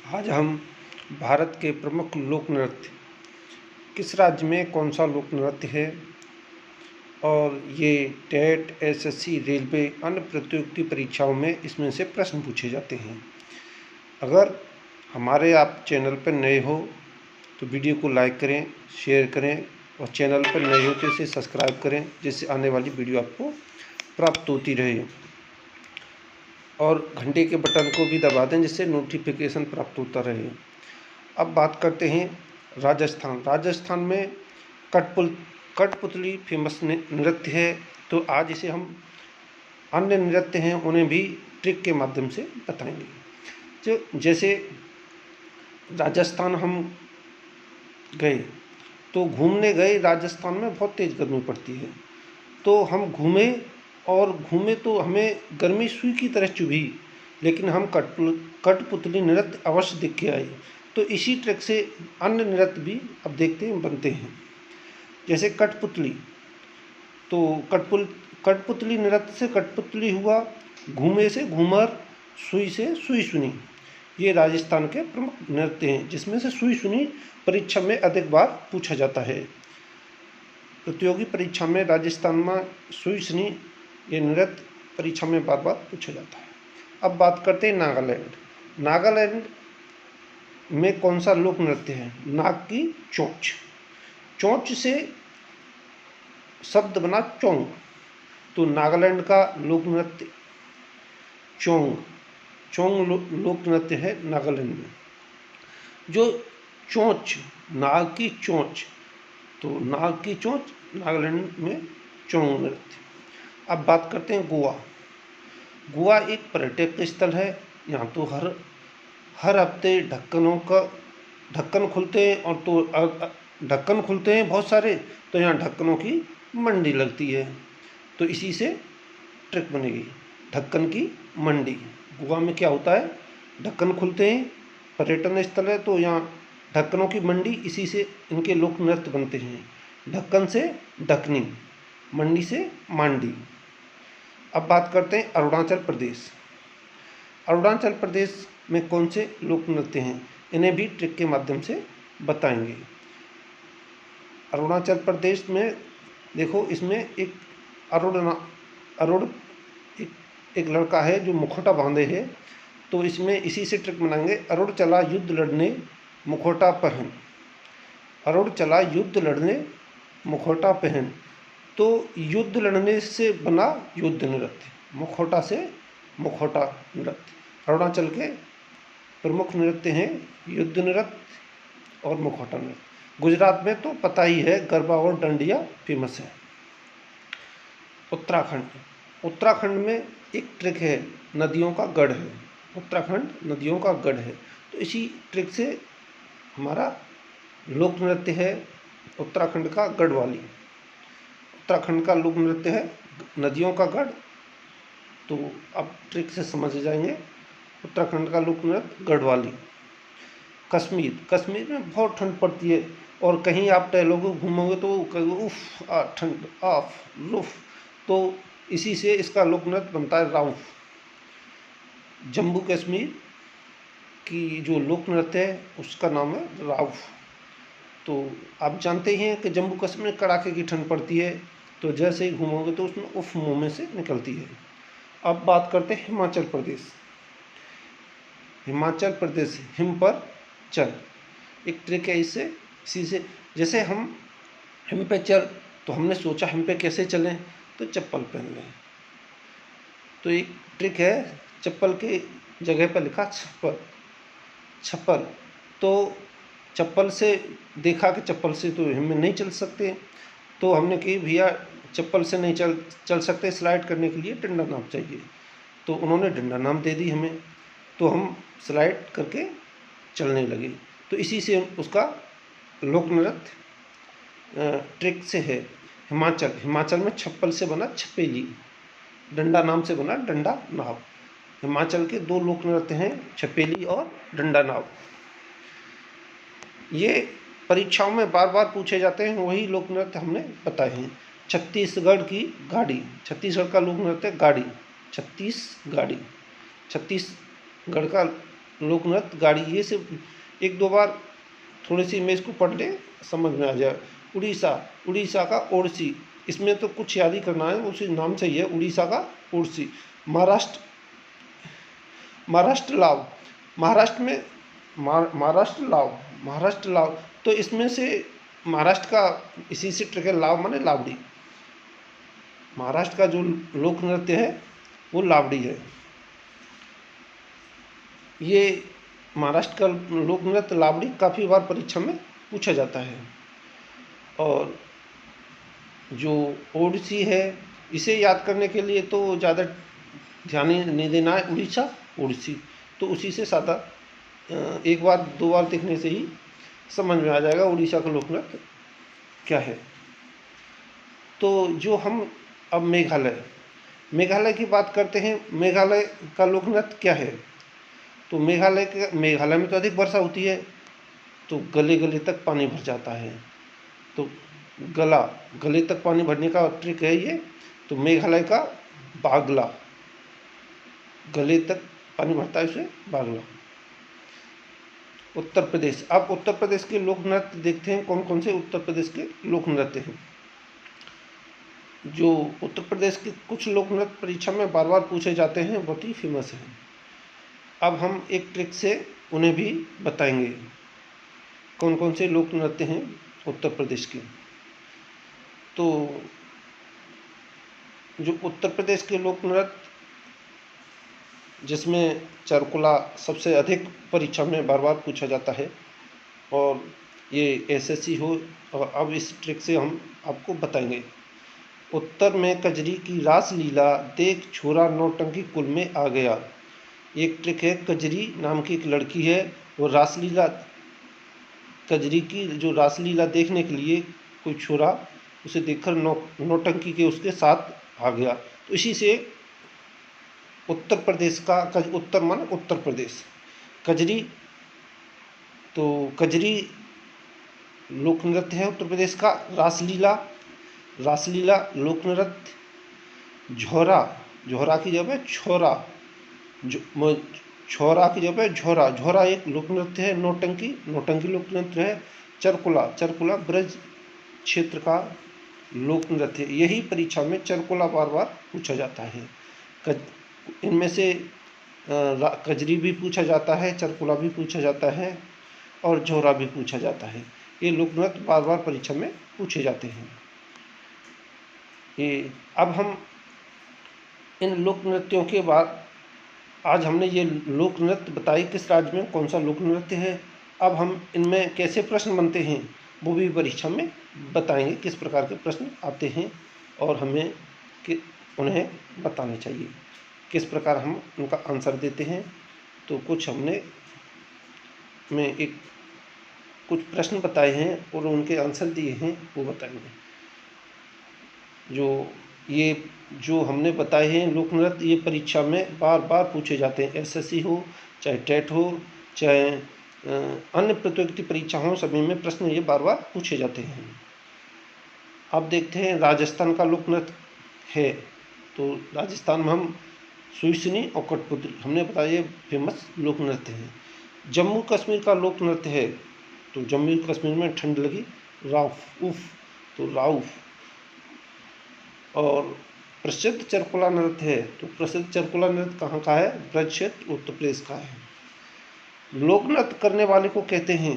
आज हम भारत के प्रमुख लोक नृत्य, किस राज्य में कौन सा लोक नृत्य है और ये टेट, एसएससी, रेलवे, अन्य प्रतियोगिता परीक्षाओं में इसमें से प्रश्न पूछे जाते हैं। अगर हमारे आप चैनल पर नए हो तो वीडियो को लाइक करें, शेयर करें और चैनल पर नए हो तो इसे सब्सक्राइब करें, जिससे आने वाली वीडियो आपको प्राप्त होती रहे, और घंटे के बटन को भी दबा दें जिससे नोटिफिकेशन प्राप्त होता रहे। अब बात करते हैं राजस्थान। राजस्थान में कठपुतली फेमस नृत्य है, तो आज इसे हम अन्य नृत्य हैं उन्हें भी ट्रिक के माध्यम से बताएंगे। जो जैसे राजस्थान हम गए तो घूमने गए, राजस्थान में बहुत तेज़ गर्मी पड़ती है, तो हम घूमे तो हमें गर्मी सुई की तरह चुभी, लेकिन हम कठपुतली नृत्य अवश्य देख के आए। तो इसी ट्रिक से अन्य नृत्य भी अब देखते हैं बनते हैं। जैसे कठपुतली, तो कठपुतली नृत्य से कठपुतली हुआ, घूमे से घूमर, सुई से सुई सुनी। ये राजस्थान के प्रमुख नृत्य हैं, जिसमें से सुई सुनी परीक्षा में अधिक बार पूछा जाता है। प्रतियोगी परीक्षा में राजस्थान में सुई सुनी ये नृत्य परीक्षा में बार बार पूछा जाता है। अब बात करते हैं नागालैंड। नागालैंड में कौन सा लोक नृत्य है? नाग की चोंच। चोंच से शब्द बना चोंग, तो नागालैंड का लोक नृत्य चोंग लोक नृत्य है नागालैंड में। जो चोंच, नाग की चोंच, तो नाग की चोंच नागालैंड में चोंग नृत्य। अब बात करते हैं गोवा। गोवा एक पर्यटक स्थल है। यहाँ तो हर हफ्ते ढक्कन खुलते हैं, और तो ढक्कन खुलते हैं बहुत सारे, तो यहाँ ढक्कनों की मंडी लगती है। तो इसी से ट्रिक बनेगी, ढक्कन की मंडी। गोवा में क्या होता है, ढक्कन खुलते हैं, पर्यटन स्थल है, तो यहाँ ढक्कनों की मंडी, इसी से इनके लोक नृत्य बनते हैं। ढक्कन से ढकनी, मंडी से मांडी। अब बात करते हैं अरुणाचल प्रदेश। अरुणाचल प्रदेश में कौन से लोक नृत्य हैं, इन्हें भी ट्रिक के माध्यम से बताएंगे। अरुणाचल प्रदेश में देखो, इसमें एक एक लड़का है जो मुखौटा बांधे है, तो इसमें इसी से ट्रिक बनाएंगे। अरुण चला युद्ध लड़ने मुखौटा पहन, अरुण चला युद्ध लड़ने मुखौटा पहन। तो युद्ध लड़ने से बना युद्ध नृत्य, मुखौटा से मुखौटा नृत्य। अरुणाचल के प्रमुख नृत्य हैं युद्ध नृत्य और मुखौटा नृत्य। गुजरात में तो पता ही है, गरबा और डांडिया फेमस है। उत्तराखंड में एक ट्रिक है, नदियों का गढ़ है। उत्तराखंड नदियों का गढ़ है, तो इसी ट्रिक से हमारा लोक नृत्य है उत्तराखंड का गढ़वाली। उत्तराखंड का लोक नृत्य है नदियों का गढ़, तो अब ट्रिक से समझ जाएंगे। उत्तराखंड का लोक नृत्य गढ़वाली। कश्मीर में बहुत ठंड पड़ती है, और कहीं आप टहलोगे घूमोगे तो कहोगे उफ ठंड आफ लुफ, तो इसी से इसका लोक नृत्य बनता है राउफ। जम्मू कश्मीर की जो लोक नृत्य है उसका नाम है राउफ। तो आप जानते ही हैं कि जम्मू कश्मीर में कड़ाके की ठंड पड़ती है, तो जैसे ही घूमोगे तो उसमें उफ मुँह में से निकलती है। अब बात करते हैं हिमाचल प्रदेश। हिमाचल प्रदेश हिम पर चल, एक ट्रिक है इससे, इसी से जैसे हम हिम पे चल, तो हमने सोचा हिम पे कैसे चलें, तो चप्पल पहन लें। तो एक ट्रिक है, चप्पल के जगह पर लिखा छप्पल, तो चप्पल से देखा कि चप्पल से तो हिम में नहीं चल सकते, तो हमने कही भैया चप्पल से नहीं चल सकते, स्लाइड करने के लिए डंडा नाप चाहिए। तो उन्होंने डंडा नाप दे दी हमें, तो हम स्लाइड करके चलने लगे। तो इसी से उसका लोक नृत्य ट्रिक से है। हिमाचल में छप्पल से बना छपेली, डंडा नाम से बना डंडा नाव। हिमाचल के दो लोक नृत्य हैं, छपेली और डंडा नाव। ये परीक्षाओं में बार बार पूछे जाते हैं, वही लोक नृत्य हमने बताए हैं। छत्तीसगढ़ की गाड़ी, छत्तीसगढ़ का लोक नृत्य गाड़ी, छत्तीसगढ़ का लोक नृत्य गाड़ी, ये सिर्फ एक दो बार थोड़ी सी इमेज को पढ़ ले, समझ में आ जाए। उड़ीसा, उड़ीसा का ओडिसी, इसमें तो कुछ याद ही करना है, उसी नाम से ही है, उड़ीसा का ओडिसी। महाराष्ट्र, महाराष्ट्र लाव, महाराष्ट्र में महाराष्ट्र लाव, महाराष्ट्र लाव, तो इसमें से महाराष्ट्र का इसी से ट्रिक है, लाव माने लावड़ी। महाराष्ट्र का जो लोक नृत्य है वो लावड़ी है। ये महाराष्ट्र का लोक नृत्य लावड़ी काफ़ी बार परीक्षा में पूछा जाता है। और जो ओडिसी है, इसे याद करने के लिए तो ज़्यादा ध्यान नहीं देना है, उड़ीसा ओडिसी, तो उसी से सादा एक बार दो बार देखने से ही समझ में आ जाएगा उड़ीसा का लोक नृत्य क्या है। तो जो हम अब मेघालय, मेघालय की बात करते हैं, मेघालय का लोक नृत्य क्या है। तो मेघालय में तो अधिक वर्षा होती है, तो गले गले तक पानी भर जाता है। तो गले तक पानी भरने का ट्रिक है ये। तो मेघालय का बागला, गले तक पानी भरता है, उसे बागला। उत्तर प्रदेश, अब उत्तर प्रदेश के लोक नृत्य देखते हैं कौन कौन से उत्तर प्रदेश के लोक नृत्य हैं। जो उत्तर प्रदेश के कुछ लोक नृत्य परीक्षा में बार बार पूछे जाते हैं, बहुत ही फेमस हैं। अब हम एक ट्रिक से उन्हें भी बताएंगे कौन कौन से लोक नृत्य हैं उत्तर प्रदेश के। तो जो उत्तर प्रदेश के लोक नृत्य, जिसमें चरकुला सबसे अधिक परीक्षा में बार बार पूछा जाता है, और ये एसएससी हो, और अब इस ट्रिक से हम आपको बताएंगे। उत्तर में कजरी की रास लीला, देख छोरा नौटंकी कुल में आ गया। एक ट्रिक है, कजरी नाम की एक लड़की है, वो रासलीला, कजरी की जो रासलीला देखने के लिए कोई छोरा उसे देखकर नौटंकी के उसके साथ आ गया। तो इसी से उत्तर प्रदेश का, उत्तर माने उत्तर प्रदेश, कजरी, तो कजरी लोक नृत्य है उत्तर प्रदेश का। रासलीला, रासलीला लोक नृत्य। झोरा, झोरा की जगह छोरा, छोरा की जगह झोरा, झोरा एक लोक नृत्य है। नौटंकी, नौटंकी लोक नृत्य है। चरकुला, चरकुला ब्रज क्षेत्र का लोक नृत्य है। यही परीक्षा में चरकुला बार बार पूछा जाता है। इनमें से कजरी भी पूछा जाता है, चरकुला भी पूछा जाता है, और झोरा भी पूछा जाता है। ये लोक नृत्य बार बार परीक्षा में पूछे जाते हैं। ये अब हम इन लोक नृत्यों के बाद, आज हमने ये लोक नृत्य बताई किस राज्य में कौन सा लोक नृत्य है। अब हम इनमें कैसे प्रश्न बनते हैं वो भी परीक्षा में बताएंगे, किस प्रकार के प्रश्न आते हैं, और हमें उन्हें बताने चाहिए, किस प्रकार हम उनका आंसर देते हैं। तो कुछ हमने कुछ प्रश्न बताए हैं और उनके आंसर दिए हैं, वो बताएंगे। जो हमने बताए हैं लोक नृत्य, ये परीक्षा में बार बार पूछे जाते हैं। एसएससी हो, चाहे टेट हो, चाहे अन्य प्रतियोगिता परीक्षा हो, सभी में प्रश्न ये बार बार पूछे जाते हैं। अब देखते हैं राजस्थान का लोक नृत्य है। तो राजस्थान में हम सुईसनी और कठपुतली हमने बताया, ये फेमस लोक नृत्य है। जम्मू कश्मीर का लोक नृत्य है। तो जम्मू कश्मीर में ठंड लगी, राउफ उफ, तो राउफ। और प्रसिद्ध चरकुला नृत्य है। तो प्रसिद्ध चरकुला नृत्य कहाँ का है? ब्रज क्षेत्र उत्तर प्रदेश का है। लोक नृत्य करने वाले को कहते हैं,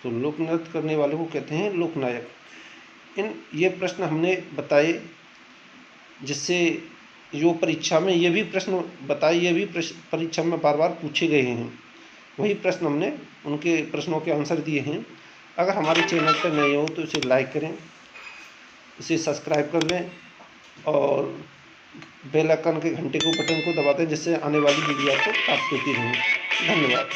तो लोक नृत्य करने वाले को कहते हैं लोकनायक। ये प्रश्न हमने बताए, जिससे जो परीक्षा में ये भी प्रश्न बताए, ये भी परीक्षा में बार बार पूछे गए हैं। वही प्रश्न हमने उनके प्रश्नों के आंसर दिए हैं। अगर हमारे चैनल पर नए हो तो इसे लाइक करें, इसे सब्सक्राइब कर लें, और बेल आइकन के घंटे को बटन को दबा दें, जिससे आने वाली वीडियो आपको प्राप्त होती रहे। धन्यवाद।